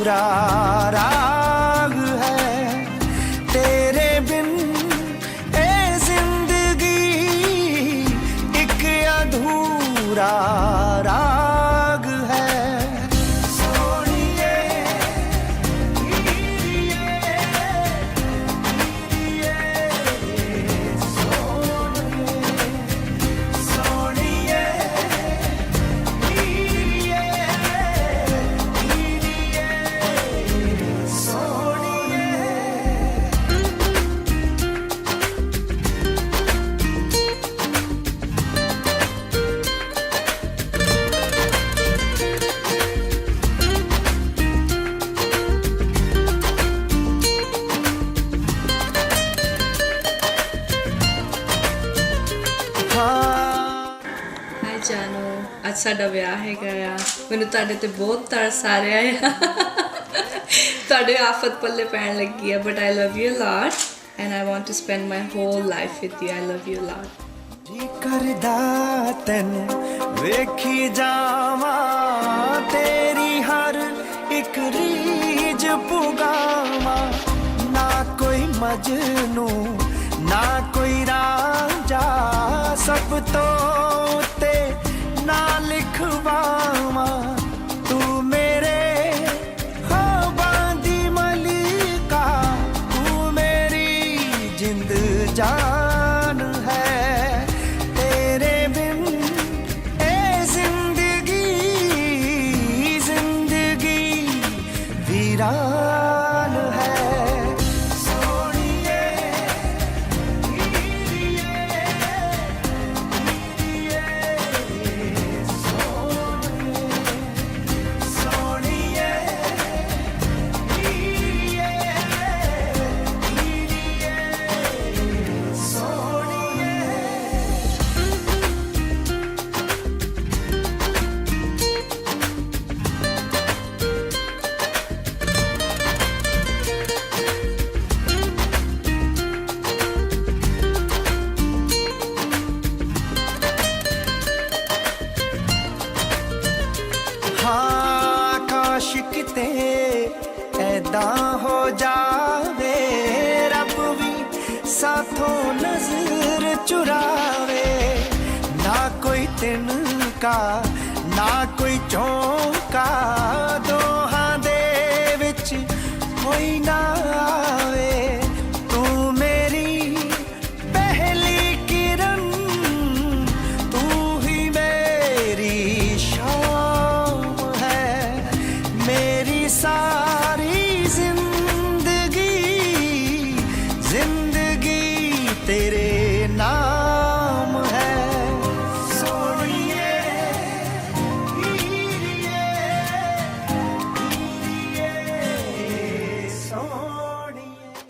अधूरा राग है तेरे बिन ए जिंदगी एक अधूरा राग है सोनिए ਹਾਈ ਜਾਨੋ, ਅੱਜ ਸਾਡਾ ਵਿਆਹ ਹੈਗਾ ਆ। ਮੈਨੂੰ ਤੁਹਾਡੇ ਤੇ ਬਹੁਤ ਤਰਸ ਆ ਰਿਹਾ ਹੈ। ਤੁਹਾਡੇ ਆਫਤ ਪੱਲੇ ਪੈਣ ਲੱਗੀ ਆ, but I love you lot and I want to spend my whole life with you. I love you lot. ਜੀ ਕਰਦਾ ਤੈਨੂੰ ਵੇਖੀ ਜਾਵਾਂ, ਤੇਰੀ ਹਰ ਇੱਕ ਰੀਝ ਪੁਗਾਵਾਂ। ਨਾ ਕੋਈ ਮਜਨੂ ਨਾ ਕੋਈ ਰਾਂਝਾ, ਸਭ ਤੋਂ ਉੱਤੇ ਨਾ ਲਿਖਵਾਵਾਂ। ਤੂੰ ਮੇਰੇ ਖ਼ਵਾਬਾਂ ਦੀ ਮਲਿਕਾ, ਤੂੰ ਮੇਰੀ ਜਿੰਦ ਜਾਨ ਹੈ। ਤੇਰੇ ਬਿਨ ਇਹ ਜ਼ਿੰਦਗੀ ਵੀਰਾਨ ਹੈ। हाँ काश किते ऐदां हो जावे, रब भी साथों नजर चुरावे। ना कोई तिनका ना कोई चौंका, दोहां दे विच कोई ना